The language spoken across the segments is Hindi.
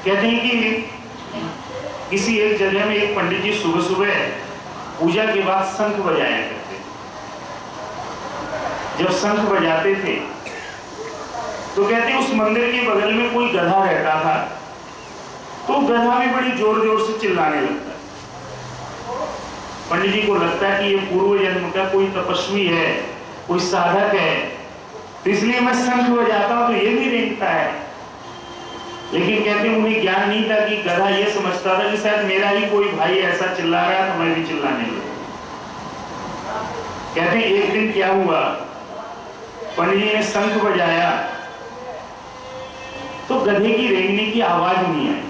कहते हैं कि किसी एक जगह में एक पंडित जी सुबह सुबह पूजा के बाद शंख बजाया करते। जब शंख बजाते थे तो कहते उस मंदिर के बगल में कोई गधा रहता था, तो गधा भी बड़ी जोर जोर से चिल्लाने लगता है। पंडित जी को लगता है कि ये पूर्व जन्म का कोई तपस्वी है, कोई साधक है, तो इसलिए मैं शंख बजाता हूं तो ये भी रेंगता है। लेकिन कहते उन्हें ज्ञान नहीं था कि गधा ये समझता था कि शायद मेरा ही कोई भाई ऐसा चिल्ला रहा है तो मैं भी चिल्लाने लगा। कहते एक दिन क्या हुआ, पंडित जी ने शंख बजाया तो गधे की रेंगने की आवाज नहीं आई।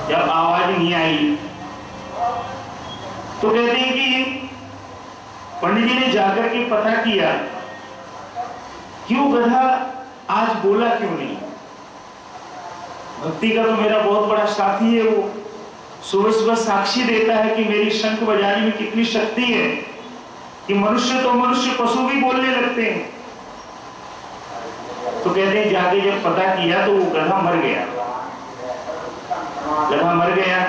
जब आवाज नहीं आई तो कहते हैं कि पंडित जी ने जाकर के पता किया कि वो गधा आज बोला क्यों नहीं। भक्ति का तो मेरा बहुत बड़ा साथी है, वो सुबह सुबह साक्षी देता है कि मेरी शंख बजाने में कितनी शक्ति है कि मनुष्य तो मनुष्य पशु भी बोलने लगते हैं। तो कहते हैं जाके जब पता किया तो वो गधा मर गया। गधा मर गया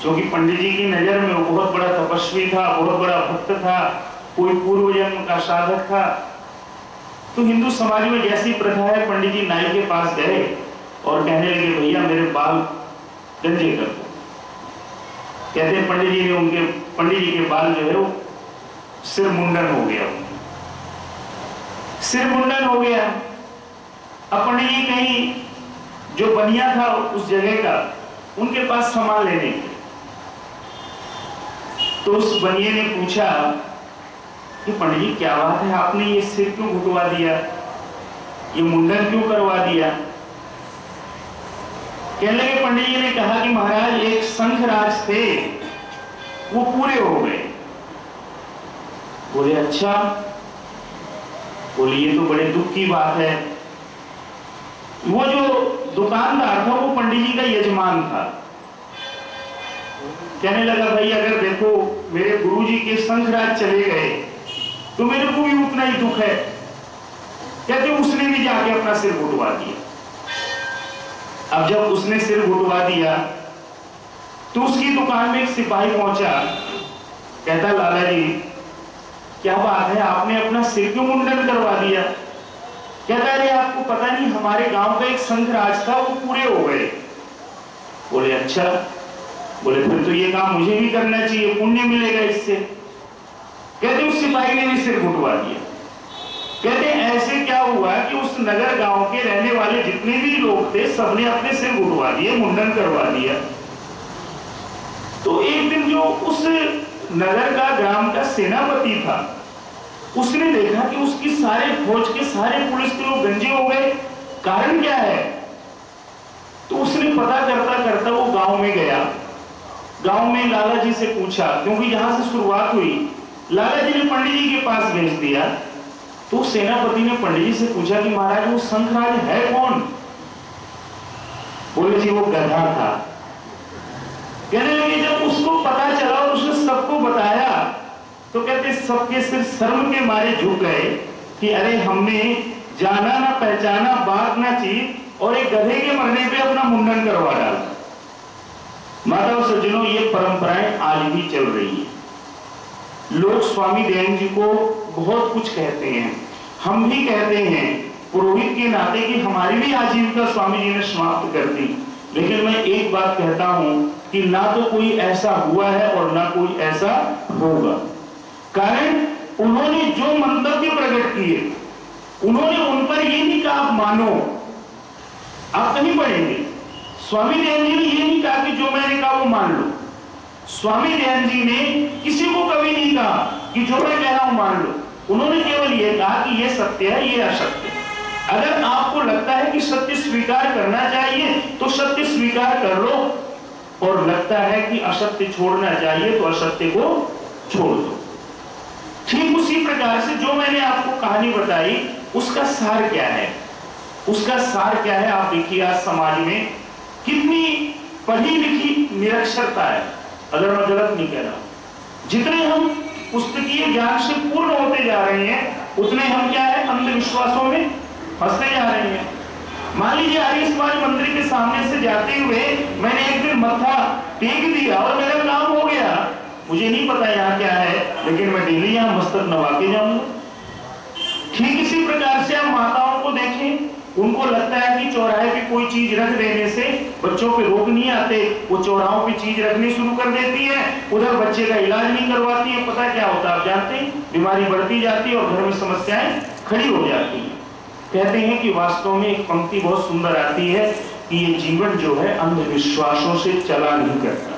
क्योंकि पंडित जी की नजर में वो बहुत बड़ा तपस्वी था, बहुत बड़ा भक्त था, कोई पूर्व जन्म का साधक था। तो हिंदू समाज में जैसी प्रथा है, पंडित जी नाई के पास गए और कहने लगे भैया मेरे बाल गंजे कर दो। कहते हैं पंडित जी के बाल जो है वो सिर मुंडन हो गया, सिर मुंडन हो गया। अब पंडित जी कहीं जो बनिया था उस जगह का, उनके पास सामान लेने के, तो उस बनिए ने पूछा कि पंडित जी क्या बात है, आपने ये सिर क्यों घुटवा दिया, ये मुंडन क्यों करवा दिया। कहने लगे पंडित जी ने कहा कि महाराज एक शंखराज थे, वो पूरे हो गए। बोले अच्छा, बोले ये तो बड़े दुख की बात है। वो जो दुकानदार था वो पंडित जी का यजमान था। कहने लगा भाई अगर देखो मेरे गुरुजी के शंखराज चले गए तो मेरे को भी उतना ही दुख है। कहते उसने भी जाके अपना सिर घुटवा दिया। अब जब उसने सिर घुटवा दिया तो उसकी दुकान में एक सिपाही पहुंचा, कहता लाला जी क्या बात है, आपने अपना सिर क्यों मुंडन करवा दिया। कहता अरे आपको पता नहीं हमारे गांव का एक शंखराज था, वो पूरे हो गए। बोले अच्छा, बोले फिर तो ये काम मुझे भी करना चाहिए, पुण्य मिलेगा इससे। कहते उस सिपाही ने भी सिर घुटवा दिया। कहते ऐसे क्या हुआ कि उस नगर गांव के रहने वाले जितने भी लोग थे सबने अपने सिर घुटवा दिए, मुंडन करवा दिया। तो एक दिन जो उस नगर का ग्राम का सेनापति था, उसने देखा कि उसकी सारे फौज के सारे पुलिस के लोग गंजे हो गए, कारण क्या है। तो उसने पता करता करता वो गांव में गया। गांव में लाला जी से पूछा, क्योंकि यहां से शुरुआत हुई। लाला जी ने पंडित जी के पास भेज दिया। तो सेनापति ने पंडित जी से पूछा कि महाराज वो शंखराज है कौन। बोले जी वो गधा था। कहने लगे जब उसको पता चला और उसने सबको बताया तो कहते सबके सिर शर्म के मारे झुक गए कि अरे हमने जाना ना पहचाना, बात ना चीत और एक गधे के मरने पे अपना मुंडन करवा डाला। माता और सज्जनों ये परंपराएं आज भी चल रही है। लोग स्वामी दयानंद जी को बहुत कुछ कहते हैं, हम भी कहते हैं पुरोहित के नाते कि हमारी भी आजीविका स्वामी जी ने समाप्त कर दी। लेकिन मैं एक बात कहता हूं कि ना तो कोई ऐसा हुआ है और ना कोई ऐसा होगा। कारण उन्होंने जो मंतव्य प्रकट किए, उन्होंने उन पर ये नहीं कहा आप मानो। आप कहीं पढ़ेंगे स्वामी दयानंद जी ने ये नहीं कहा कि जो मैंने कहा वो मान लो। स्वामी दयानंद जी ने किसी को कभी नहीं कहा कि जो मैं कह रहा हूं मान लो। उन्होंने केवल ये कहा कि ये सत्य है, ये असत्य है। अगर आपको लगता है कि सत्य स्वीकार करना चाहिए तो सत्य स्वीकार कर लो, और लगता है कि असत्य छोड़ना चाहिए तो असत्य को छोड़ दो। ठीक उसी प्रकार से जो मैंने आपको कहानी बताई उसका सार क्या है, उसका सार क्या है। आप देखिए आज समाज में कितनी पढ़ी लिखी निरक्षरता है। अगर मैं गलत नहीं कह रहा, जितने हम पुस्तकीय ज्ञान से पूर्ण होते जा रहे हैं उतने हम क्या है अंधविश्वासों में फंसते जा रहे हैं। मान लीजिए आर्य समाज मंदिर के सामने से जाते हुए मैंने एक दिन मत्था टेक दिया और मेरा काम हो गया, मुझे नहीं पता यहाँ क्या है, लेकिन मैं डेली यहाँ मस्तक नवा के जाऊंगा। ठीक इसी प्रकार से आप माताओं को देखें, उनको लगता है कि चौराहे पे कोई चीज रख देने से बच्चों पे रोग नहीं आते, वो चौराहों पे चीज रखनी शुरू कर देती है, उधर बच्चे का इलाज नहीं करवाती है। पता क्या होता है आप जानते हैं, बीमारी बढ़ती जाती है और घर में समस्याएं खड़ी हो जाती है। कहते हैं कि वास्तव में एक पंक्ति बहुत सुंदर आती है कि ये जीवन जो है अंधविश्वासों से चला नहीं करता,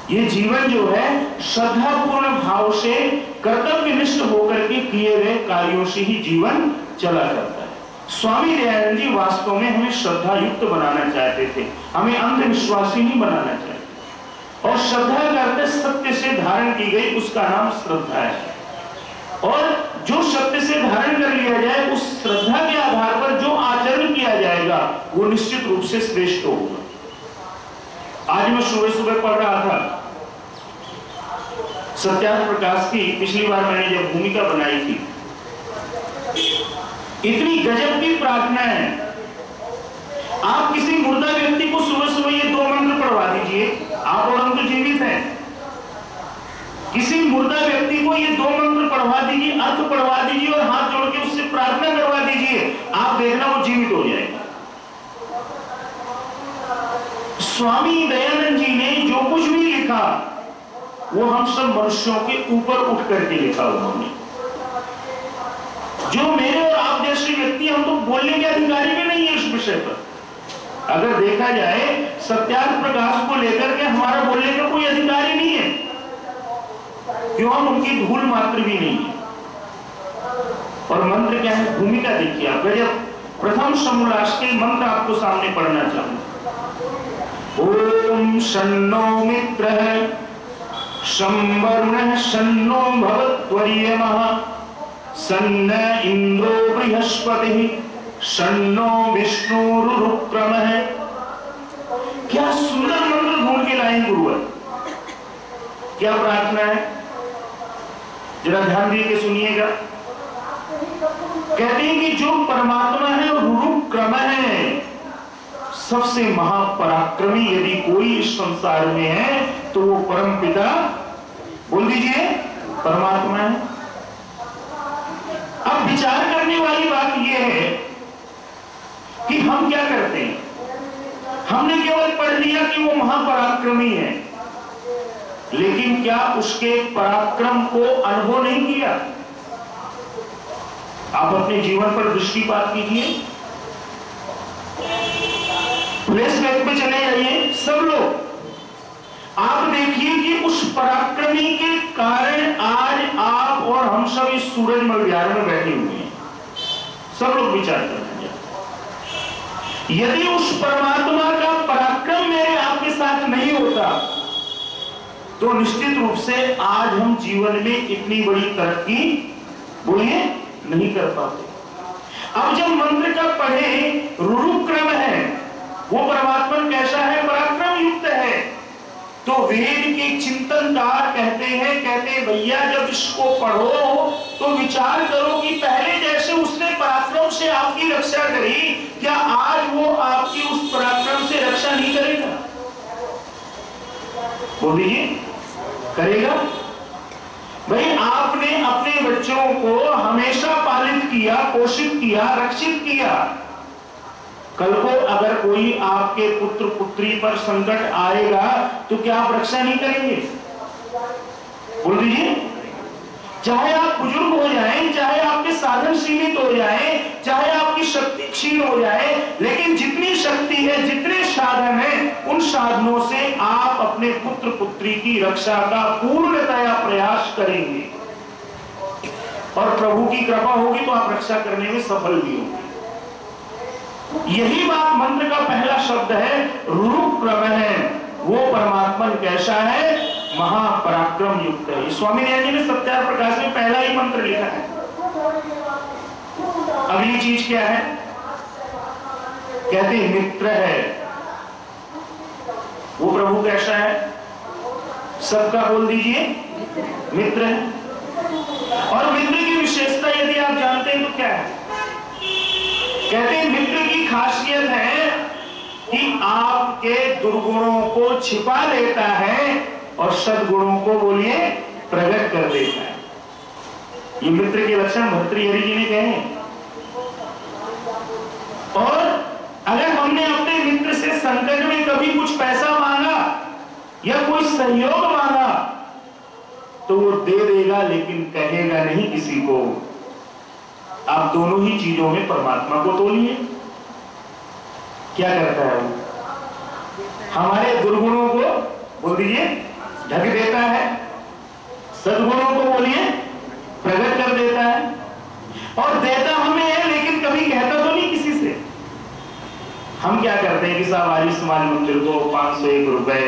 ये जीवन जो है श्रद्धापूर्ण भाव से कर्तव्यनिष्ठ होकर के किए गए कार्यों से ही जीवन चला करता है। स्वामी दयानंद जी वास्तव में हमें श्रद्धा युक्त बनाना चाहते थे, हमें अंधविश्वासी नहीं बनाना चाहते। और श्रद्धा का अर्थ सत्य से धारण की गई, उसका नाम श्रद्धा है। और जो सत्य से धारण कर लिया जाए, उस श्रद्धा के आधार पर जो आचरण किया जाएगा वो निश्चित रूप से श्रेष्ठ होगा। आज मैं सुबह सुबह पढ़ रहा था सत्यार्थ प्रकाश की, पिछली बार मैंने जब भूमिका बनाई थी, इतनी गजब की प्रार्थना है। आप किसी मुर्दा व्यक्ति को सुबह सुबह ये 2 मंत्र पढ़वा दीजिए, आप और हम तो जीवित हैं, किसी मुर्दा व्यक्ति को ये 2 मंत्र पढ़वा दीजिए, अर्थ पढ़वा दीजिए और हाथ जोड़ के उससे प्रार्थना करवा दीजिए, आप देखना वो जीवित हो जाएगा। स्वामी दयानंद जी ने जो कुछ भी लिखा वो हम सब मनुष्यों के ऊपर उठ करके लिखा उन्होंने। जो मेरे और आप जैसे व्यक्ति, हम तो बोलने के अधिकारी भी नहीं है इस विषय पर। अगर देखा जाए सत्यार्थ प्रकाश को लेकर के हमारा बोलने का कोई अधिकार ही नहीं है, क्यों, हम उनकी धूल मात्र भी नहीं है। और मंत्र क्या है, भूमिका देखिए आप, जब प्रथम समोल्लास के मंत्र आपको सामने पढ़ना चाहूंगा। ओम शन्नो मित्रः शं वरुणः शन्नो भवत्वर्यमः सन्न इंद्रो बृहस्पतिः शन्नो विष्णुरुक्रमः। क्या सुंदर मंत्र ढूंढ के लाए गुरुवर। क्या प्रार्थना है, जरा ध्यान दे के सुनिएगा। कहते हैं कि जो परमात्मा है और रुरुक्रम है, सबसे महापराक्रमी यदि कोई इस संसार में है तो वो परम पिता, बोल दीजिए, परमात्मा है। अब विचार करने वाली बात यह है कि हम क्या करते हैं, हमने केवल पढ़ लिया कि वो महापराक्रमी है, लेकिन क्या उसके पराक्रम को अनुभव नहीं किया। आप अपने जीवन पर दृष्टिपात कीजिए, फ्लैशबैक पे चले जाइए सब लोग, आप देखिए कि उस पराक्रमी के कारण आज आप और हम सब इस सूरजमल विहार में बैठे हुए हैं। सब लोग विचार कर रहे हैं, यदि उस परमात्मा का पराक्रम मेरे आपके साथ नहीं होता तो निश्चित रूप से आज हम जीवन में इतनी बड़ी तरक्की, बोलिए, नहीं कर पाते। अब जब मंत्र का पढ़े, रुरुक्रम है, वो परमात्मा कैसा है, पराक्रम युक्त है, तो वेद के चिंतनकार कहते हैं भैया जब इसको पढ़ो तो विचार करो कि पहले जैसे उसने पराक्रम से आपकी रक्षा करी, क्या आज वो आपकी उस पराक्रम से रक्षा नहीं करेगा। बोल दीजिए, करेगा। भाई आपने अपने बच्चों को हमेशा पालित किया, पोषित किया, रक्षित किया, कल को अगर कोई आपके पुत्र पुत्री पर संकट आएगा तो क्या आप रक्षा नहीं करेंगे। बोल दीजिए, चाहे आप बुजुर्ग हो जाएं, चाहे आपके साधन सीमित हो जाएं, चाहे आपकी शक्ति क्षीण हो जाए, लेकिन जितनी शक्ति है, जितने साधन हैं, उन साधनों से आप अपने पुत्र पुत्री की रक्षा का पूर्णतया प्रयास करेंगे और प्रभु की कृपा होगी तो आप रक्षा करने में सफल भी होंगे। यही बात मंत्र का पहला शब्द है, रुरुक्रम है, वो परमात्मा कैसा है, महापराक्रम युक्त है। स्वामी दयानंद जी ने सत्यार्थ प्रकाश में पहला ही मंत्र लिखा है। अगली चीज क्या है, कहते हैं मित्र है, वो प्रभु कैसा है, सबका बोल दीजिए, मित्र है। और मित्र की विशेषता यदि आप जानते हैं तो क्या है, कहते हैं मित्र की खासियत है कि आपके दुर्गुणों को छिपा देता है और सद्गुणों को बोलिए प्रकट कर देता है। ये मित्र के लक्षण भर्तृहरि जी ने कहे। और अगर हमने अपने मित्र से संकट में कभी कुछ पैसा मांगा या कोई सहयोग मांगा तो वो दे देगा, लेकिन कहेगा नहीं किसी को। आप दोनों ही चीजों में परमात्मा को तोलिए। क्या करता है वो? हमारे दुर्गुणों को बोल दीजिए ढक देता है, सद्गुणों को बोलिए प्रकट कर देता है। और देता हमें है, लेकिन कभी कहता तो नहीं किसी से। हम क्या करते हैं कि साहब आर्य समाज मंदिर को 501 रुपए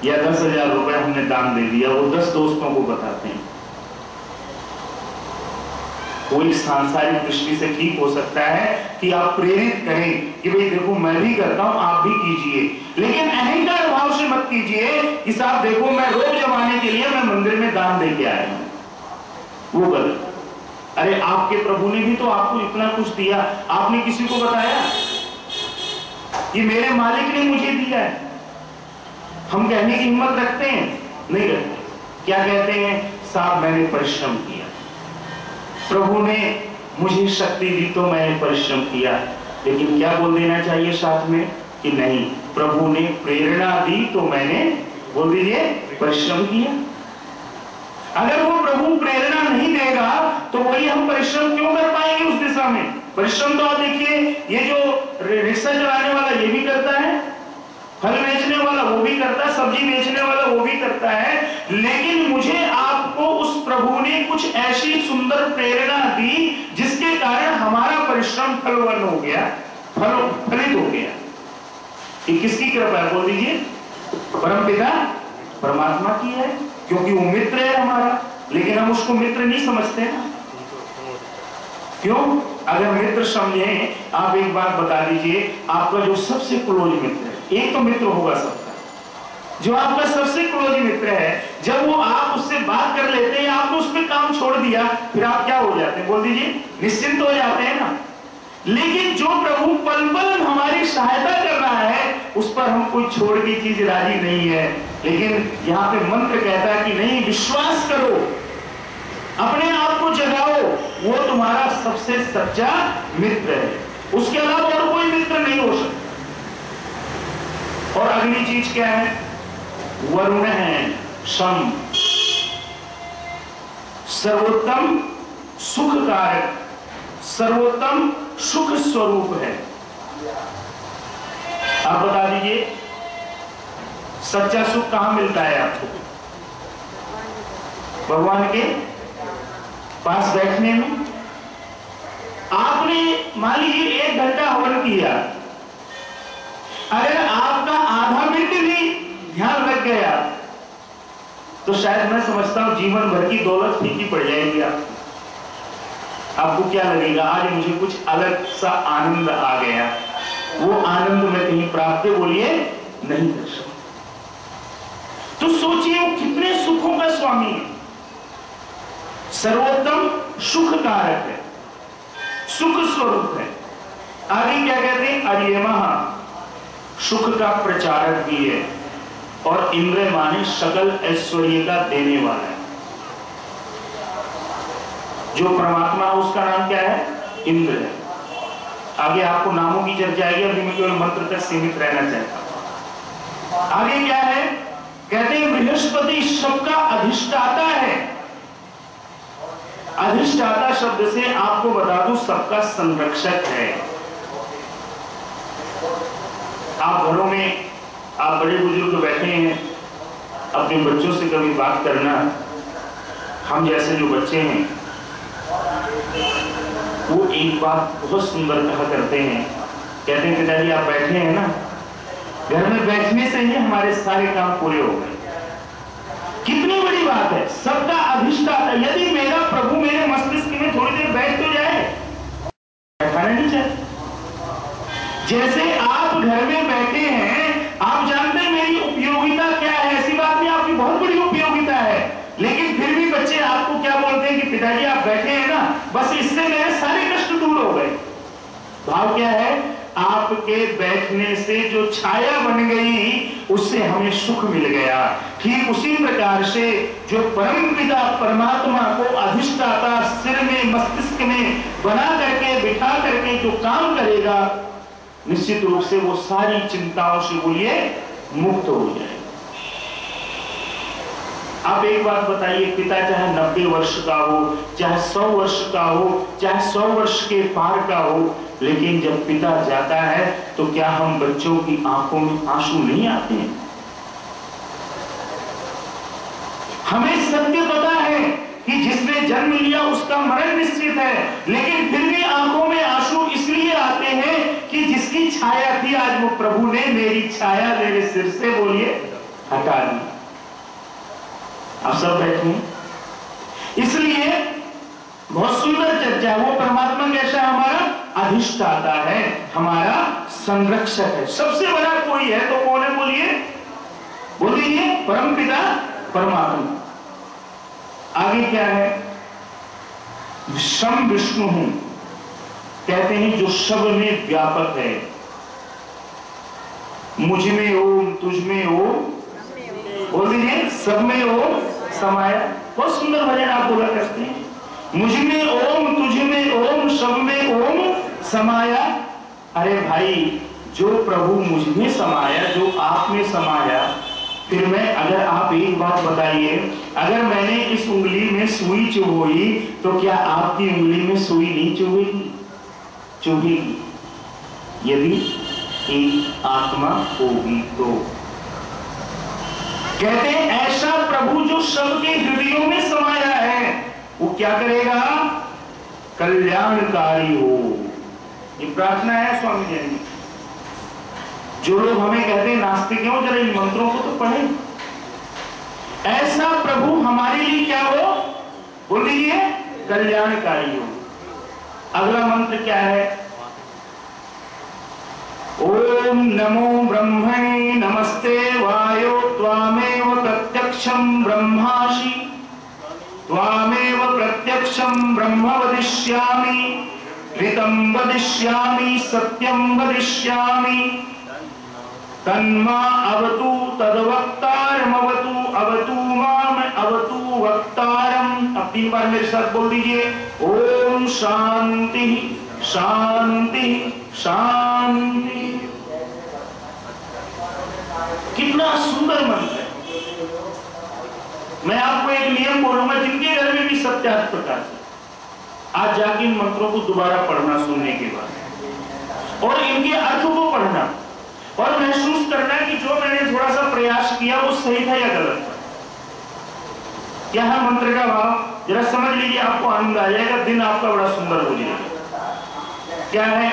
या 10,000 रुपए हमने दान दे दिया, वो 10 दोस्तों को बताते हैं। कोई सांसारिक दृष्टि से ठीक हो सकता है कि आप प्रेरित करें कि भाई देखो मैं भी करता हूं, आप भी कीजिए, लेकिन अहंकार भाव से मत कीजिए कि साहब देखो मैं रोब जमाने के लिए मैं मंदिर में दान दे के आया हूं। वो गलत। अरे आपके प्रभु ने भी तो आपको इतना कुछ दिया, आपने किसी को बताया कि मेरे मालिक ने मुझे दिया है? हम कहने की हिम्मत रखते हैं? नहीं रखते। क्या कहते हैं? साहब मैंने परिश्रम किया, प्रभु ने मुझे शक्ति दी तो मैंने परिश्रम किया। लेकिन क्या बोल देना चाहिए साथ में कि नहीं, प्रभु ने प्रेरणा दी तो मैंने बोल दीजिए परिश्रम किया। अगर वो प्रभु प्रेरणा नहीं देगा तो वही हम परिश्रम क्यों कर पाएंगे उस दिशा में? परिश्रम तो आप देखिए, ये जो रिक्शा चलाने वाला ये भी करता है, फल बेचने वाला वो भी करता है, सब्जी बेचने वाला वो भी करता है। लेकिन मुझे आपको उस प्रभु ने कुछ ऐसी सुंदर प्रेरणा दी जिसके कारण हमारा परिश्रम फलवान हो गया, फलित हो गया। ये किसकी कृपा है? बोल दीजिए परमपिता परमात्मा की है, क्योंकि वो मित्र है हमारा। लेकिन हम उसको मित्र नहीं समझते हैं। क्यों? अगर मित्र समझे, आप एक बात बता दीजिए, आपका जो सबसे क्लोज मित्र है, एक तो मित्र होगा सबका, जो आपका सबसे क्लोज मित्र है, जब वो आप उससे बात कर लेते हैं, आपने उस पर काम छोड़ दिया, फिर आप क्या हो जाते हैं? बोल दीजिए निश्चिंत हो जाते हैं ना। लेकिन जो प्रभु पल पल हमारी सहायता कर रहा है, उस पर हम कोई छोड़ की चीज राजी नहीं है। लेकिन यहाँ पे मंत्र कहता है कि नहीं, विश्वास करो, अपने आप को जगाओ, वो तुम्हारा सबसे सच्चा मित्र है। उसके अलावा और कोई मित्र नहीं हो सकता। और अगली चीज क्या है? वरुण है, शम, सर्वोत्तम सुख कारक, सर्वोत्तम सुख स्वरूप है। आप बता दीजिए सच्चा सुख कहां मिलता है आपको? भगवान के पास बैठने में। आपने मान लीजिए 1 घंटा हवन किया, अगर आपका आधा मिनट भी ध्यान रख गया तो शायद मैं समझता हूं जीवन भर की दौलत फीकी पड़ जाएगी। आपको क्या लगेगा? आज मुझे कुछ अलग सा आनंद आ गया, वो आनंद मैं कहीं प्राप्त बोलिए नहीं कर सकता। तो सोचिए वो कितने सुखों का स्वामी है, सर्वोत्तम सुख कारक है, सुख स्वरूप है। आगे क्या कहते हैं? अर्यमः, सुख का प्रचारक भी है, और इंद्र माने सकल ऐश्वर्य का देने वाला है। जो परमात्मा है उसका नाम क्या है? इंद्र है। आगे आपको नामों की चर्चा आएगी, अभी मैं केवल मंत्र तक सीमित रहना चाहता हूं। आगे क्या है? कहते हैं बृहस्पति सबका अधिष्ठाता है। अधिष्ठाता शब्द से आपको बता दूं सबका संरक्षक है। आप घरों में, आप बड़े बुजुर्ग बैठे हैं, अपने बच्चों से कभी बात करना। हम जैसे जो बच्चे हैं वो एक बात बहुत सुंदर कहा करते हैं, कहते हैं पिताजी आप बैठे हैं ना, घर में बैठने से ही हमारे सारे काम पूरे हो गए। कितनी बड़ी बात है, सबका अधिष्ठाता। यदि मेरा प्रभु मेरे मस्तिष्क में थोड़ी देर बैठ तो जाए, बैठाना नहीं चाहिए। जैसे आप घर में बैठे हैं, आप जानते हैं मेरी उपयोगिता क्या है, ऐसी बात नहीं, आपकी बहुत बड़ी उपयोगिता है। लेकिन फिर भी बच्चे आपको क्या बोलते हैं कि पिताजी आप बैठे हैं ना, बस इससे मेरे सारे कष्ट दूर हो गए। भाव क्या है? आपके बैठने से जो छाया बन गई उससे हमें सुख मिल गया। ठीक उसी प्रकार से जो परमपिता परमात्मा को अधिष्ठाता सिर में मस्तिष्क में बना करके बिठा करके जो काम करेगा, निश्चित रूप से वो सारी चिंताओं से बोलिए मुक्त हो जाए। आप एक बात बताइए, पिता चाहे 90 वर्ष का हो, चाहे 100 वर्ष का हो, चाहे 100 वर्ष के पार का हो, लेकिन जब पिता जाता है तो क्या हम बच्चों की आंखों में आंसू नहीं आते हैं? हमें सत्य पता है कि जिसने जन्म लिया उसका मरण निश्चित है, लेकिन फिर भी आंखों में आंसू इसलिए आते हैं कि जिसकी छाया थी आज वो प्रभु ने मेरी छाया मेरे सिर से बोलिए हटा दी। आप सब बैठे, इसलिए बहुत सुंदर चर्चा। वो परमात्मा कैसा है? हमारा अधिष्ठाता है, हमारा संरक्षक है। सबसे बड़ा कोई है तो कौन है? बोलिए बोलिए, परमपिता परमात्मा। आगे क्या है? शम विष्णु हूं, कहते हैं जो सब में व्यापक है। मुझ में ओम, तुझ में ओम, बोल दीजिए, सब में ओम समाया। बहुत सुंदर भजन आप बोला करते हैं, मुझ में ओम, तुझ में ओम, सब में ओम समाया। अरे भाई, जो प्रभु मुझ में समाया, जो आप में समाया, फिर मैं, अगर आप एक बात बताइए, अगर मैंने इस उंगली में सुई चुभोई तो क्या आपकी उंगली में सुई नहीं चुभेगी? चुभेगी, यदि एक आत्मा होगी तो। कहते हैं ऐसा प्रभु जो सबके हृदयों में समाया है, वो क्या करेगा? कल्याणकारी हो। ये प्रार्थना है स्वामी जी की। जो लोग हमें कहते हैं नास्तिक हो, जरा इन मंत्रों को तो पढ़े। ऐसा प्रभु हमारे लिए क्या हो? बोल दीजिए, कल्याणकारी हो। अगला मंत्र क्या है? ओम नमो ब्रह्मणे नमस्ते वायो त्वामेव प्रत्यक्षं ब्रह्मासि त्वामेव प्रत्यक्षं ब्रह्म वदिष्यामि ऋतं वदिष्यामि सत्यं वदिष्यामि तन्मा अवतु तद्वक्तारमवतु अवतु माम अवतु वक्तारम। अब 3 बार मेरे साथ बोल दीजिए, ओम शांति शांति शांति। कितना सुंदर मंत्र है। मैं आपको एक नियम बोलूंगा, जिनके घर में भी सत्यार्थ प्रकाश है, आज जाके इन मंत्रों को दोबारा पढ़ना सुनने के बाद, और इनके अर्थ को पढ़ना और महसूस करना कि जो मैंने थोड़ा सा प्रयास किया वो सही था या गलत था। क्या है मंत्र का भाव? जरा समझ लीजिए, आपको आनंद आ जाएगा, दिन आपका बड़ा सुंदर हो जाएगा। क्या है?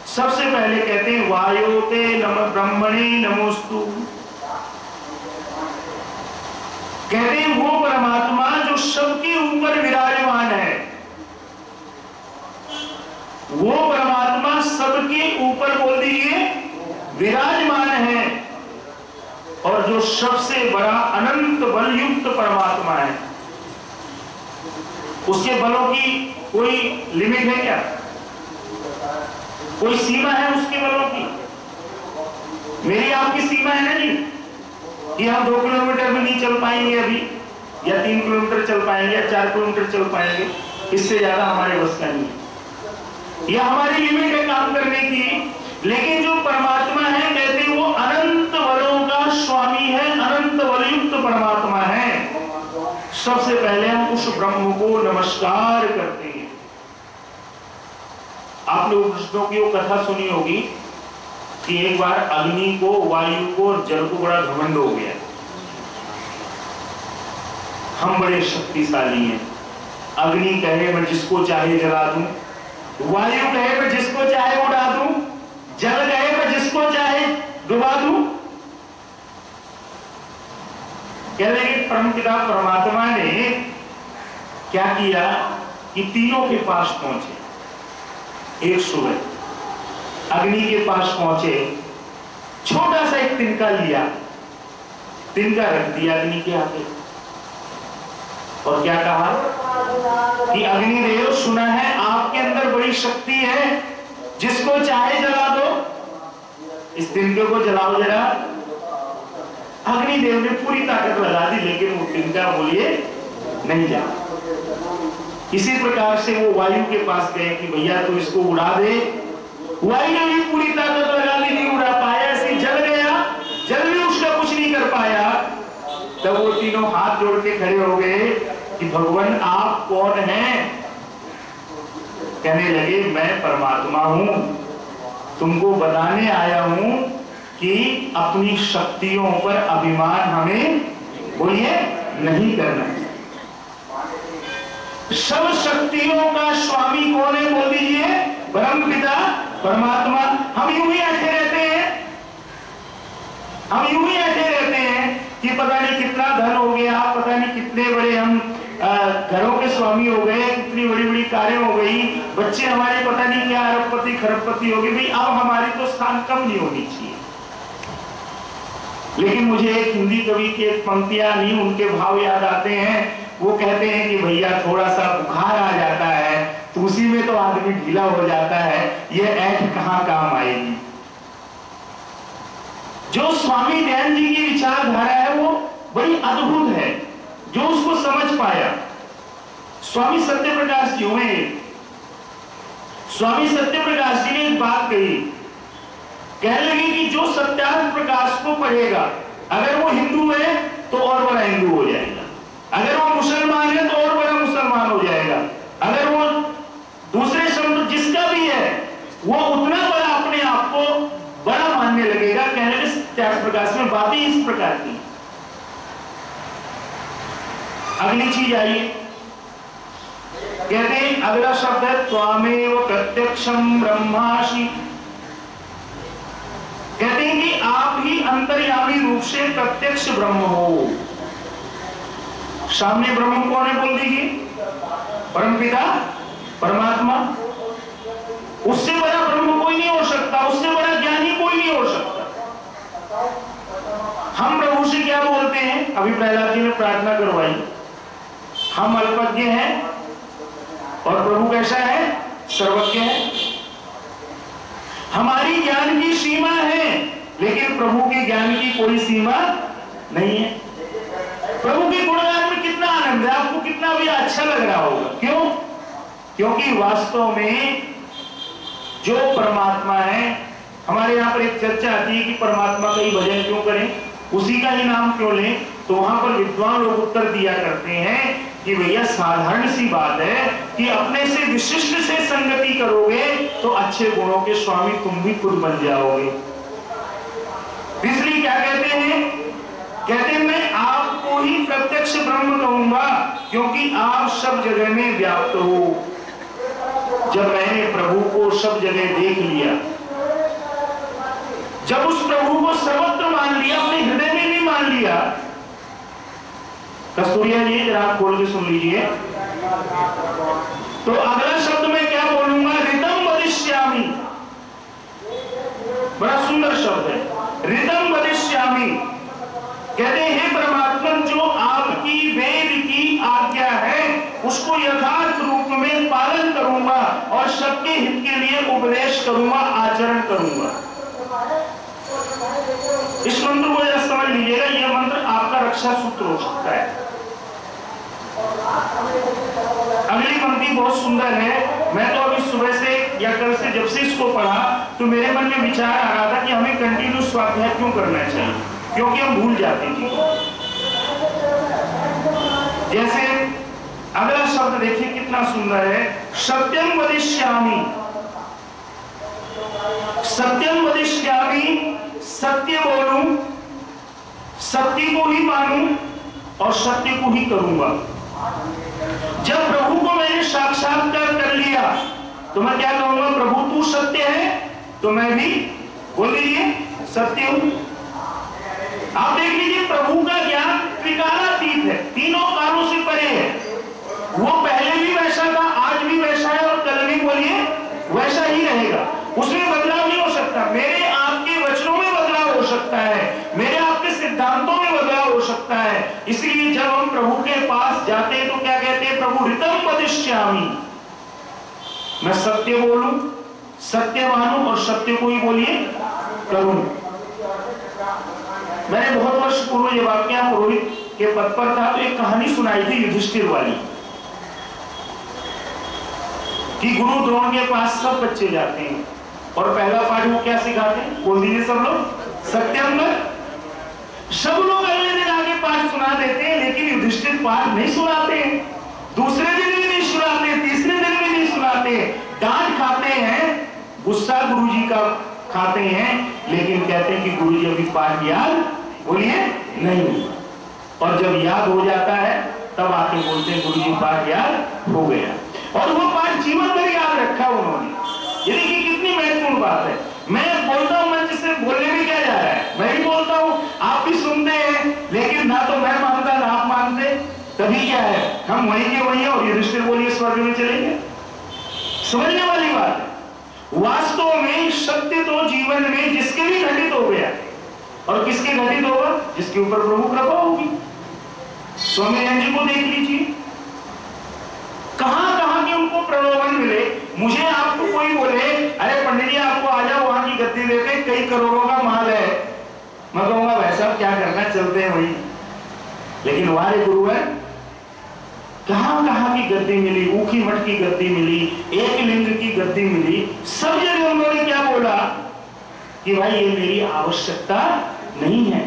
सबसे पहले कहते हैं वायोते नमः ब्रह्मणे नमोस्तु। कहते हैं वो परमात्मा जो सबके ऊपर विराजमान है, वो परमात्मा सबके ऊपर, बोल दीजिए, विराजमान है, और जो सबसे बड़ा अनंत बलयुक्त परमात्मा है। उसके बलों की कोई लिमिट है क्या? कोई सीमा है उसके बलों की? मेरी आपकी सीमा है ना जी, कि हम 2 किलोमीटर में नहीं चल पाएंगे अभी, या 3 किलोमीटर चल पाएंगे, या 4 किलोमीटर चल पाएंगे, इससे ज्यादा हमारे बस का नहीं है। यह हमारी लिमिट है काम करने की। लेकिन जो परमात्मा है, कहते हैं वो अनंत बलों का स्वामी है, अनंत बलयुक्त परमात्मा है। सबसे पहले हम उस ब्रह्म को नमस्कार करते हैं। आप लोग कृष्णों की वो कथा सुनी होगी कि एक बार अग्नि को, वायु को और जल को बड़ा घमंड हो गया, हम बड़े शक्तिशाली हैं। अग्नि कहे मैं जिसको चाहे जला दूं, वायु कहे मैं जिसको चाहे उड़ा दूं, जल कहे मैं जिसको चाहे डुबा दूं। कह रहे कि परमपिता परमात्मा ने क्या किया कि तीनों के पास पहुंचे। एक सुबह अग्नि के पास पहुंचे, छोटा सा एक तिनका लिया, तिनका रख दिया अग्नि के आगे, और क्या कहा कि अग्निदेव, सुना है आपके अंदर बड़ी शक्ति है, जिसको चाहे जला दो, इस तिनके को जलाओ जरा। अग्निदेव ने पूरी ताकत लगा दी, लेकिन वो तिनका बोलिए नहीं जा। इसी प्रकार से वो वायु के पास गए कि भैया तू इसको उड़ा दे। वायु ने भी पूरी ताकत लगा दी, नहीं उड़ा पाया, ऐसे जल गया, जल भी उसका कुछ नहीं कर पाया। तब वो तीनों हाथ जोड़ के खड़े हो गए कि भगवान आप कौन हैं? कहने लगे मैं परमात्मा हूं, तुमको बताने आया हूं कि अपनी शक्तियों पर अभिमान हमें बोलिए नहीं करना। सब शक्तियों का स्वामी कौन है? बोल दीजिए परम पिता परमात्मा। हम यूं ही ऐसे रहते हैं, हम यूं ही ऐसे रहते हैं कि पता नहीं कितना धन हो गया, पता नहीं कितने बड़े हम घरों के स्वामी हो गए, कितनी बड़ी बड़ी कारें हो गई, बच्चे हमारे पता नहीं क्या अरबपति खरबपति हो गए। भाई अब हमारी तो स्थान कम नहीं होनी चाहिए। लेकिन मुझे एक हिंदी कवि की एक पंक्तियां नहीं, उनके भाव याद आते हैं। वो कहते हैं कि भैया थोड़ा सा बुखार आ जाता है तो उसी में तो आदमी ढीला हो जाता है, ये ऐठ कहां काम आएगी। जो स्वामी दयानंद जी की विचारधारा है वो बड़ी अद्भुत है, जो उसको समझ पाया। स्वामी सत्यप्रकाश जी हुए, स्वामी सत्यप्रकाश जी ने एक बात कही, कहने लगे कि जो सत्यार्थ प्रकाश को पढ़ेगा, अगर वो हिंदू है तो और बड़ा हिंदू हो जाएगा, अगर वो मुसलमान है तो और बड़ा मुसलमान हो जाएगा, अगर वो दूसरे शब्द जिसका भी है वो उतना बड़ा अपने आप को बड़ा मानने लगेगा। कहने लगे सत्यार्थ प्रकाश में बातें इस प्रकार की। अगली चीज आइए, कहते हैं अगला शब्द है त्वामेव प्रत्यक्षम ब्रह्मासि। कहते हैं कि आप ही अंतर्यामी रूप से प्रत्यक्ष ब्रह्म हो। सामने ब्रह्म कौन है? बोल दीजिए परमपिता परमात्मा। उससे बड़ा ब्रह्म कोई नहीं हो सकता, उससे बड़ा ज्ञानी कोई नहीं हो सकता। हम प्रभु से क्या बोलते हैं? अभी प्रहलाद जी ने प्रार्थना करवाई, हम अल्पज्ञ हैं और प्रभु कैसा है? सर्वज्ञ है। हमारी ज्ञान की सीमा है, लेकिन प्रभु के ज्ञान की कोई सीमा नहीं है। प्रभु के गुणगान में कितना आनंद है, आपको कितना भी अच्छा लग रहा होगा। क्यों? क्योंकि वास्तव में जो परमात्मा है, हमारे यहाँ पर एक चर्चा आती है कि परमात्मा का ही भजन क्यों करें, उसी का ही नाम क्यों लें, तो वहां पर विद्वान लोग उत्तर दिया करते हैं कि भैया साधारण सी बात है कि अपने से विशिष्ट से संगति करोगे तो अच्छे गुणों के स्वामी तुम भी खुद बन जाओगे। इसलिए क्या कहते हैं? कहते हैं मैं आपको ही प्रत्यक्ष ब्रह्म कहूंगा क्योंकि आप सब जगह में व्याप्त हो। जब मैंने प्रभु को सब जगह देख लिया, जब उस प्रभु को सर्वत्र मान लिया, अपने हृदय में भी मान लिया। कस्तूरिया जी जरा खोल के सुन लीजिए। तो अगला शब्द मैं क्या बोलूंगा? रिदम वदिष्यामि। बड़ा सुंदर शब्द है, रिदम वदिष्यामि। कहते हैं परमात्मा जो आपकी वेद की आज्ञा है उसको यथार्थ रूप में पालन करूंगा और सबके हित के लिए उपदेश करूंगा, आचरण करूंगा। इस मंत्र को जरा समझ लीजिएगा, यह मंत्र आपका रक्षा सूत्र हो सकता है। अगली पंक्ति बहुत सुंदर है। मैं तो अभी सुबह से या कल से जब से इसको पढ़ा तो मेरे मन में विचार आ रहा था कि हमें कंटिन्यू स्वाध्याय क्यों करना चाहिए, क्योंकि हम भूल जाते हैं। जैसे अगला शब्द देखिए कितना सुंदर है, सत्यम वदिष्यामि। सत्यम वदिष्यामि, सत्य बोलूं, सत्य को ही मानूं और सत्य को ही करूंगा। जब प्रभु को मैंने साक्षात्कार कर लिया तो मैं क्या कहूंगा? प्रभु तू सत्य है तो मैं भी बोल लीजिए सत्य हूं। आप देख लीजिए प्रभु का ज्ञान त्रिकालातीत है, तीनों कालों से परे है। वो पहले भी वैसा था, आज भी वैसा है और कल भी बोलिए वैसा ही रहेगा। उसमें बदलाव नहीं हो सकता। मेरे आपके वचनों में बदलाव हो सकता है, मेरे आपके सिद्धांतों में बदलाव हो सकता है। इसलिए जब हम प्रभु के पास जाते हैं तो क्या कहते हैं? प्रभु रितम वदिष्यामि, मैं सत्य बोलूं, सत्य मानूं और सत्य को ही बोलिए करूं। मैंने बहुत वर्ष पूर्व जब आपके यहाँ पुरोहित के पद पर था तो एक कहानी सुनाई थी युधिष्ठिर वाली, कि गुरु द्रोण के पास सब बच्चे जाते हैं और पहला पाठ वो क्या सिखाते हैं, बोल दीजिए सब लोग, सत्यम। सब लोग अगले दिन आगे पाठ सुना देते हैं, लेकिन युधिष्ठिर पाठ नहीं सुनाते हैं, दूसरे दिन भी नहीं सुनाते, तीसरे दिन भी नहीं सुनाते, डांट खाते हैं, गुस्सा गुरुजी का खाते हैं, लेकिन कहते हैं कि गुरुजी अभी पाठ याद बोलिए नहीं। और जब याद हो जाता है तब आके बोलते हैं गुरुजी पाठ याद हो गया, और वो पाठ जीवन भर याद रखा उन्होंने। ये देखिए कितनी महत्वपूर्ण बात है। मैं बोलता हूं मंच से, बोलने में क्या जा रहा है, मैं भी बोलता हूं, आप भी सुनते हैं, लेकिन ना तो मैं मानता ना आप मानते, तभी क्या है, हम वहीं के वहीं और युधिष्ठिर बोलिए स्वर्ग में चलेंगे। समझने वाली बात है। वास्तव में सत्य तो जीवन में जिसके भी घटित हो गया, और किसके घटित होगा, जिसके ऊपर प्रभु कृपा होगी। स्वामी जी को देख लीजिए, कहां कहां के उनको प्रलोभन मिले। मुझे आपको कोई बोले अरे पंडित जी आपको आ जाओ वहां की गद्दी देते, कई करोड़ों का माल है, मैं कहूंगा भाई साहब क्या करना, चलते हैं वहीं। लेकिन हमारे गुरु है, कहां कहां की गद्दी मिली, ऊखी मठ की गद्दी मिली, एक लिंग की गद्दी मिली, सब जगह उन्होंने क्या बोला कि भाई ये मेरी आवश्यकता नहीं है,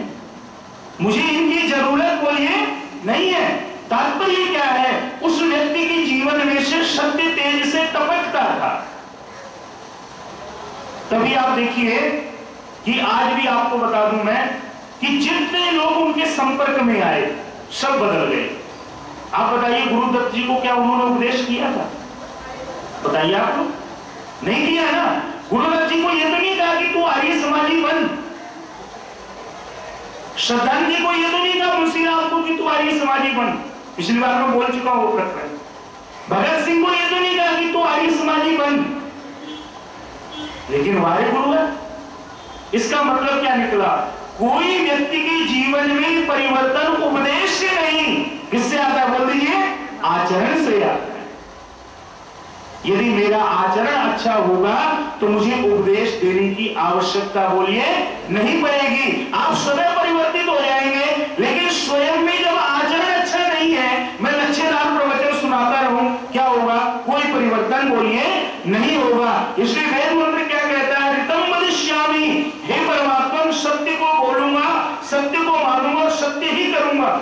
मुझे इनकी जरूरत बोलिए नहीं है। तात्पर्य क्या है, उस व्यक्ति के जीवन में से सत्य तेज से टपकता था। तभी आप देखिए कि आज भी आपको बता दूं मैं कि जितने लोग उनके संपर्क में आए सब बदल गए। आप बताइए गुरुदत्त जी को क्या उन्होंने उपदेश किया था, बताइए आप लोग, नहीं किया ना। गुरुदत्त जी को यह तो नहीं कहा कि तू आर्य समाजी बन, श्रद्धांजलि जी को यह तो नहीं कहा मुंशीराम को कि तू आर्य समाजी बन, पिछली बार मैं बोल चुका हूं प्रकरण। भगत सिंह को यह तो नहीं कहा कि तू आर्य समाजी बन, लेकिन हमारे गुरु है। इसका मतलब क्या निकला, कोई व्यक्ति के जीवन में परिवर्तन उपदेश से नहीं, किससे आता है, बोल दीजिए, आचरण से आता है। यदि मेरा आचरण अच्छा होगा तो मुझे उपदेश देने की आवश्यकता बोलिए नहीं पड़ेगी। आप स्वयं परिवर्तित हो जाएंगे, लेकिन स्वयं में जब आचरण अच्छा नहीं है, मैं लच्छेदार प्रवचन सुनाता रहूं, क्या होगा, कोई परिवर्तन बोलिए नहीं होगा। इसलिए वेद मंत्र क्या कहता है, ऋतम वदिष्यामि, हे परमात्मा सत्य को बोलूंगा, सत्य को मानूंगा और सत्य ही करूंगा।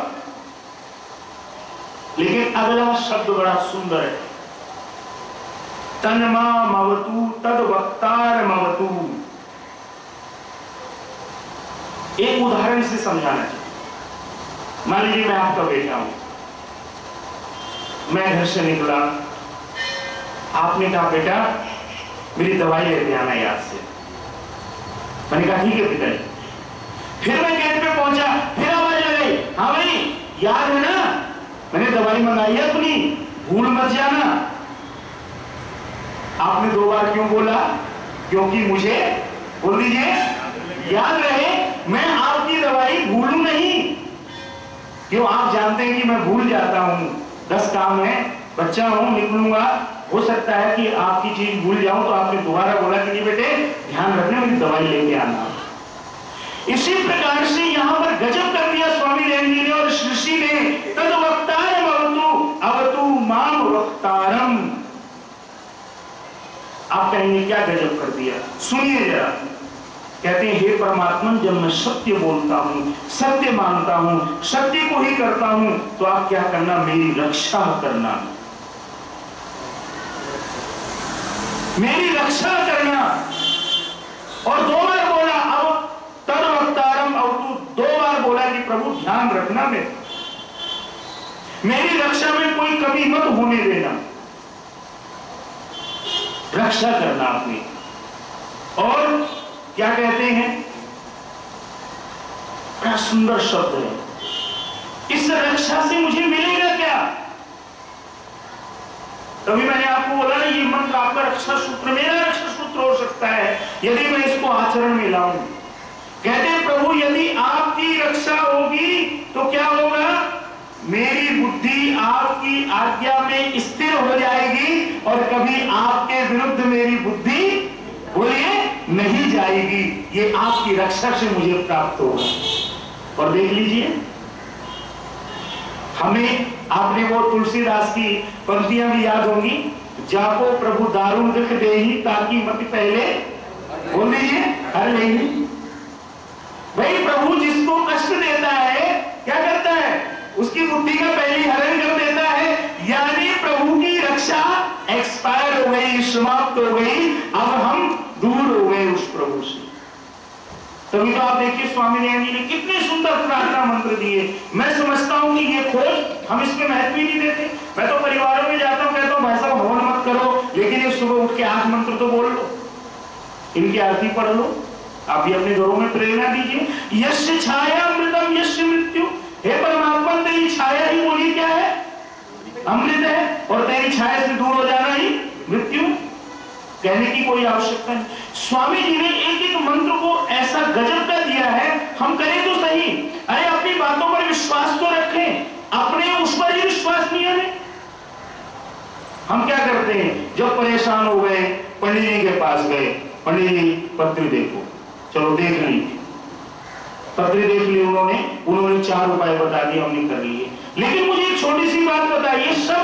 लेकिन अगला शब्द बड़ा सुंदर है, तन्मामवतु तद्वक्तारमवतु। एक उदाहरण से समझाना चाहिए। मान लीजिए मैं आपका बेटा हूं, मैं घर से निकला, आपने कहा बेटा मेरी दवाई लेते आना याद से, मैंने कहा ठीक है पिताजी। फिर मैं गेट पे पहुंचा, फिर आवाज आ गई, हाँ भाई याद है ना, मैंने दवाई मंगाई है अपनी, भूल मत जाना। आपने 2 बार क्यों बोला, क्योंकि मुझे, बोल दीजिए, याद रहे, मैं आपकी दवाई भूलूं नहीं। क्यों, आप जानते हैं कि मैं भूल जाता हूं, 10 काम है, बच्चा हूं, निकलूंगा, हो सकता है कि आपकी चीज भूल जाऊं, तो आपने दोबारा बोला कि नहीं बेटे ध्यान रखना, मेरी दवाई लेके आना। इसी प्रकार से यहां पर गजब कर दिया स्वामी जैन जी ने और ऋषि ने, तद वक्तारम अवतु अवतु माम वक्तारम। आप कहेंगे क्या गजब कर दिया, सुनिए जरा। कहते हैं हे परमात्मा जब मैं सत्य बोलता हूं, सत्य मानता हूं, सत्य को ही करता हूं, तो आप क्या करना, मेरी रक्षा करना, मेरी रक्षा करना। और 2 बार बोला, अब तद वक्तारम अवतु, 2 बार बोला कि प्रभु ध्यान रखना, मेरी रक्षा में कोई कमी मत होने देना, रक्षा करना अपनी। और क्या कहते हैं, बड़ा सुंदर शब्द है, इस रक्षा से मुझे मिलेगा क्या। तभी मैंने आपको बोला ना, ये मंत्र आपका रक्षा सूत्र, मेरा रक्षा सूत्र हो सकता है यदि मैं इसको आचरण में लाऊं। कहते हैं प्रभु यदि आपकी रक्षा होगी तो क्या होगा, मेरी बुद्धि आपकी आज्ञा में स्थिर हो जाएगी और कभी आपके विरुद्ध मेरी बुद्धि बोलिए नहीं जाएगी, ये आपकी रक्षा से मुझे प्राप्त होगा। और देख लीजिए, हमें आपने वो तुलसीदास की पंक्तियां भी याद होंगी, जाको प्रभु दारुण दुख देही ताकि मत पहले, बोल दीजिए हर नहीं। भाई प्रभु जिसको कष्ट देता है क्या करता है, उसकी बुद्धि का पहले हरण कर देता है, यानी प्रभु की रक्षा एक्सपायर हो गई, समाप्त हो गई, अब हम दूर हो गए उस प्रभु से। तभी तो आप देखिए स्वामी दयानंद जी ने कितने सुंदर प्रार्थना मंत्र दिए। मैं समझता हूं कि ये खोज हम इसमें महत्व ही नहीं देते। मैं तो परिवारों में जाता हूं, कहता हूं भाई साहब हवन मत करो, लेकिन ये सुबह उठ के 8 मंत्र तो बोल लो, इनकी आरती पढ़ लो, आप भी अपने घरों में प्रेरणा दीजिए। यश छाया अमृतम यश मृत्यु, हे परमात्मा तेरी छाया ही बोली क्या है, अमृत है, और तेरी छाया से दूर हो जाना ही मृत्यु। कहने की कोई आवश्यकता नहीं। स्वामी जी ने एक एक मंत्र को ऐसा गजब का दिया है, हम करें तो सही। अरे अपनी बातों पर विश्वास तो रखें, अपने उस पर ही विश्वास नहीं है। हम क्या करते हैं, जब परेशान हो गए पंडित जी के पास गए, पंडित जी पत्री देखो, चलो देख ली, पत्री देख ली उन्होंने 4 उपाय बता दिए, हमने कर लिए। लेकिन मुझे एक छोटी सी बात बताइए, सब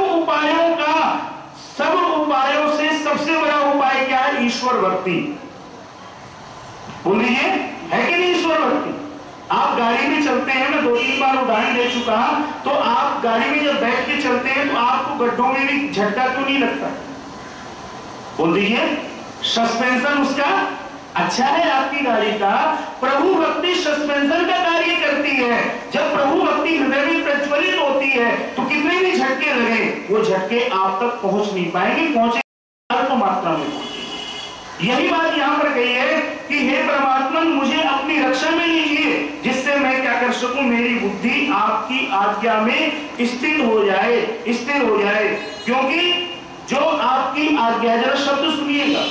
उपायों से सबसे बड़ा उपाय क्या है, ईश्वर भक्ति। बोलिए है कि नहीं ईश्वर भक्ति। आप गाड़ी में चलते हैं, मैं 2-3 बार उदाहरण दे चुका, तो आप गाड़ी में जब बैठ के चलते हैं तो आपको गड्ढों में भी झटका क्यों नहीं लगता, बोल दीजिए, सस्पेंशन उसका अच्छा है आपकी गाड़ी का। प्रभु भक्ति सस्पेंशन का कार्य करती है। जब प्रभु भक्ति हृदय में प्रज्वलित होती है तो कितने भी झटके लगे, वो झटके आप तक पहुंच नहीं पाएंगे, पहुंचे तो मात्रा में पहुंचे। यही बात यहां पर कही है कि हे परमात्मा मुझे अपनी रक्षा में लीजिए, जिससे मैं क्या कर सकूं, मेरी बुद्धि आपकी आज्ञा में स्थिर हो जाए, क्योंकि जो आपकी आज्ञा, जरा शब्द सुनिएगा,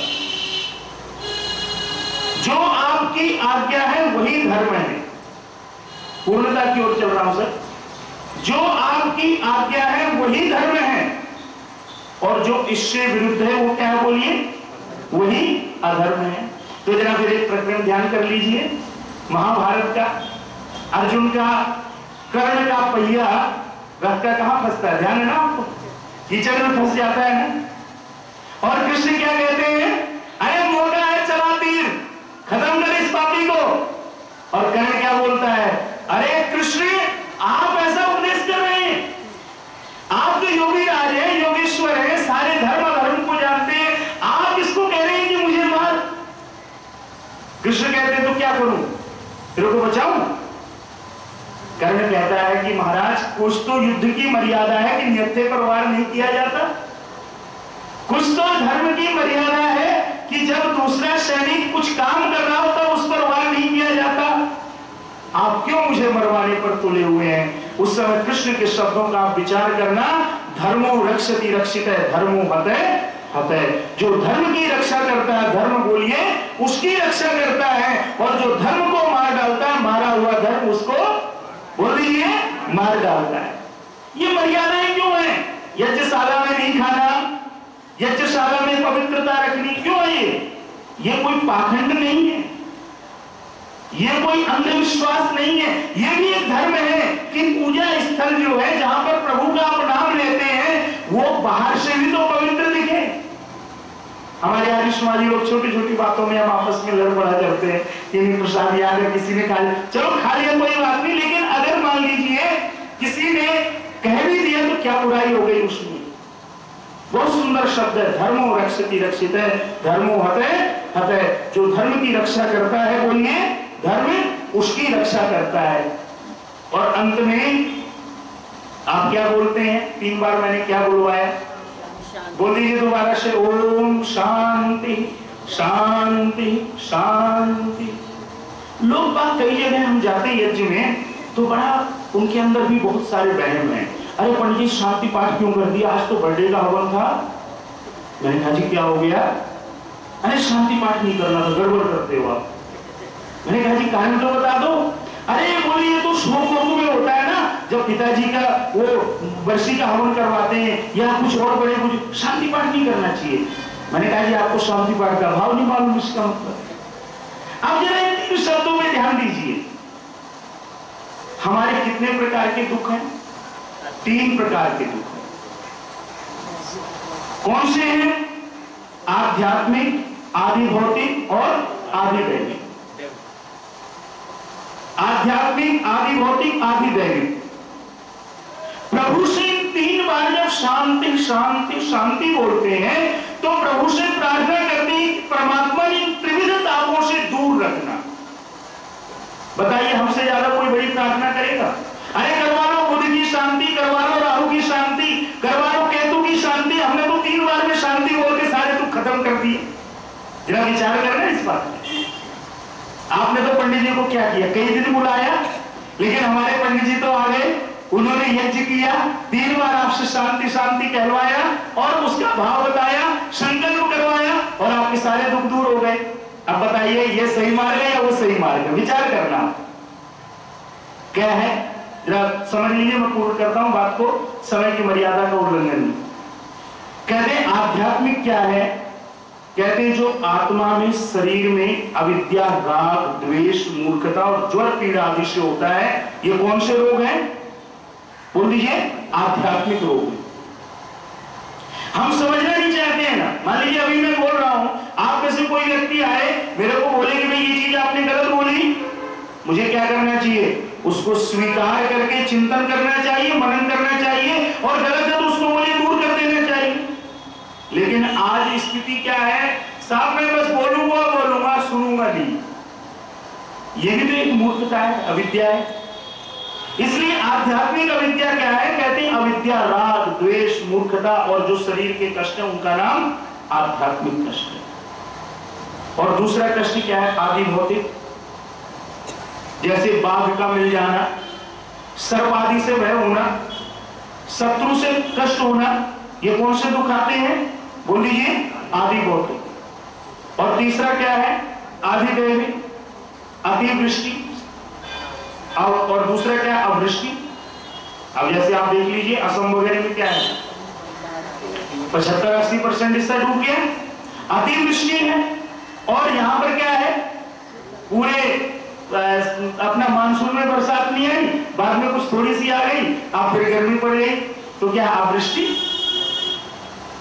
जो आपकी आज्ञा है वही धर्म है। पूर्णता की ओर चल रहा हूं सर। जो आपकी आज्ञा है वही धर्म है, और जो इससे विरुद्ध है वो क्या है, बोलिए, वही अधर्म है। तो जरा फिर एक प्रकरण ध्यान कर लीजिए, महाभारत का, अर्जुन का कर्ण का पहिया रथ का कहां फंसता है, ध्यान है ना आपको, कीचड़ में फंस जाता है ना। और कृष्ण क्या कहते हैं, अरे मौका है, चला तीर, खत्म कर इस पापी को। और कर्ण क्या बोलता है, अरे कृष्ण आप ऐसा उपदेश कर रहे हैं, आप तो योगी राज हैं, योगेश्वर हैं, सारे धर्म अधर्म को जानते हैं, आप इसको कह रहे हैं कि मुझे मार। कृष्ण कहते हैं तो क्या करूं, तेरे को बचाऊं। कर्ण कहता है कि महाराज कुछ तो युद्ध की मर्यादा है कि निहत्थे पर वार नहीं किया जाता, कुछ तो धर्म की मर्यादा है कि जब दूसरा सैनिक कुछ काम कर रहा हो तब उस पर वार नहीं किया जाता। आप क्यों मुझे मरवाने पर तुले हुए हैं। उस समय कृष्ण के शब्दों का आप विचार करना, धर्मो रक्षति रक्षितः धर्मो हतः हतः। जो धर्म की रक्षा करता है, धर्म बोलिए, उसकी रक्षा करता है, और जो धर्म को मार डालता है, मारा हुआ धर्म उसको बोलिए मार डालता है। ये मर्यादाएं क्यों है, यज्ञशाला में नहीं खाना, यज्ञशाला में पवित्रता रखनी, क्यों है ये कोई पाखंड नहीं है, ये कोई अंधविश्वास नहीं है, ये भी एक धर्म है कि पूजा स्थल जो है जहां पर प्रभु का आप नाम लेते हैं वो बाहर से भी तो पवित्र दिखे। हमारे आर्य समाजी लोग छोटी छोटी बातों में हम आपस में लड़ पड़ा करते हैं कि प्रसाद याद है, किसी ने खा लिया, चलो खा लिया कोई बात नहीं, लेकिन अगर मान लीजिए किसी ने कह भी दिया तो क्या बुराई हो गई उसमें। बहुत सुंदर शब्द है, धर्मो रक्षति रक्षितः धर्मो हतः हतः। जो धर्म की रक्षा करता है, बोलिए, धर्म उसकी रक्षा करता है। और अंत में आप क्या बोलते हैं, 3 बार मैंने क्या बुलवाया, बोल दीजिए दोबारा से, ओम शांति शांति शांति। लोग बात कई जगह हम जाते यज्ञ में तो बड़ा उनके अंदर भी बहुत सारे वहम हैं। अरे पंडित जी शांति पाठ क्यों कर दिया, आज तो बर्थडे का हवन था। मैंने कहा जी क्या हो गया, अरे शांति पाठ नहीं करना था, गड़बड़ करते हो आप। मैंने कहा जी कारण तो बता दो। अरे बोलिए तो श्लोक में होता है ना, जब पिताजी का वो वर्षी का हवन करवाते हैं या कुछ और बड़े, कुछ शांति पाठ नहीं करना चाहिए। मैंने कहा जी आपको शांति पाठ का भाव नहीं मालूम इसका मतलब। अब जरा इन 3 शब्दों में ध्यान दीजिए, हमारे कितने प्रकार के दुख हैं? 3 प्रकार के दुख हैं। कौन से हैं? आध्यात्मिक, आदि भौतिक और आदि दैविक। आध्यात्मिक, आदि भौतिक, आदि दैविक। प्रभु से 3 बार जब शांति शांति शांति बोलते हैं तो प्रभु से प्रार्थना करते हैं परमात्मा ने त्रिविध तापों से दूर रखना। बताइए हमसे ज्यादा कोई बड़ी प्रार्थना करेगा? अरे करवा लो बुध की शांति, करवा लो राहु की शांति, करवा लो केतु की शांति। हमने तो 3 बार में शांति बोल के सारे दुख खत्म कर दिए। जरा विचार करना इस बात में। आपने तो पंडित जी को क्या किया, कई दिन बुलाया, लेकिन हमारे पंडित जी तो आ गए, उन्होंने यज्ञ किया, 3 बार आपसे शांति शांति कहलवाया और उसका भाव बताया, संकल्प करवाया और आपके सारे दुख दूर हो गए। अब बताइए ये सही मार्ग है या वो सही मार्ग है? विचार करना क्या है, जरा समझ लीजिए। मैं पूर्ण करता हूं बात को, समय की मर्यादा का उल्लंघन नहीं। कहते हैं आध्यात्मिक क्या है? कहते हैं जो आत्मा में, शरीर में अविद्या, राग, द्वेष, मूर्खता और ज्वर पीड़ा आदि से होता है। ये कौन से रोग हैं? बोल दीजिए, आध्यात्मिक रोग है। हम समझना नहीं चाहते हैं ना। मान लीजिए अभी मैं बोल रहा हूं, आप में से कोई व्यक्ति आए मेरे को बोले कि भाई ये चीज आपने गलत बोली, मुझे क्या करना चाहिए? उसको स्वीकार करके चिंतन करना चाहिए, मनन करना चाहिए और गलत है तो उसको बोलिए दूर कर देना चाहिए। लेकिन आज स्थिति क्या है? साहब मैं बस बोलूंगा सुनूंगा नहीं। ये भी तो एक मूर्खता है, अविद्या है। इसलिए आध्यात्मिक अविद्या क्या है? कहते हैं अविद्या, राग, द्वेष, मूर्खता और जो शरीर के कष्ट है उनका नाम आध्यात्मिक कष्ट है। और दूसरा कष्ट क्या है? आदि भौतिक। जैसे बाघ का मिल जाना, सर्प आदि से भय होना, शत्रु से कष्ट होना, ये कौन से दुख आते हैं? बोल लीजिए, आदि भौतिक। और तीसरा क्या है? आदि दैविक, अतिवृष्टि। और दूसरा क्या है? अवृष्टि। अब जैसे आप देख लीजिए असम वगैरह में क्या है, 75-80% हिस्सा डूब गया, अतिवृष्टि है। और यहां पर क्या है? पूरे अपना मानसून में बरसात नहीं आई, बाद में कुछ थोड़ी सी आ गई, अब फिर गर्मी पड़ गई, तो क्या अवृष्टि।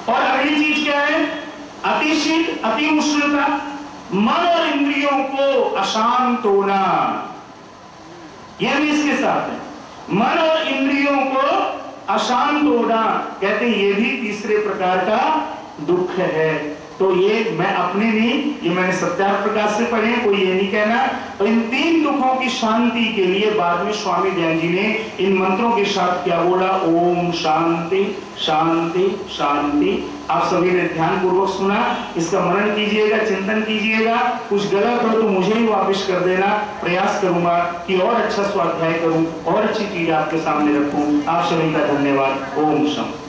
और अगली चीज क्या है? अतिशीत, अति उष्णता, मन और इंद्रियों को अशांत होना, यह भी इसके साथ है। मन और इंद्रियों को अशांत होना, कहते हैं ये भी तीसरे प्रकार का दुख है। तो ये मैं अपने नहीं, ये मैंने सत्यार्थ प्रकाश से पढ़े, कोई ये नहीं कहना। तो इन 3 दुखों की शांति के लिए बाद में स्वामी दयानंद जी ने इन मंत्रों के साथ क्या बोला? ओम शांति शांति शांति। आप सभी ने ध्यान पूर्वक सुना, इसका मनन कीजिएगा, चिंतन कीजिएगा। कुछ गलत हो तो मुझे ही वापस कर देना, प्रयास करूंगा कि और अच्छा स्वाध्याय करूं और अच्छी चीज आपके सामने रखूं। आप सभी का धन्यवाद। ओम शांति।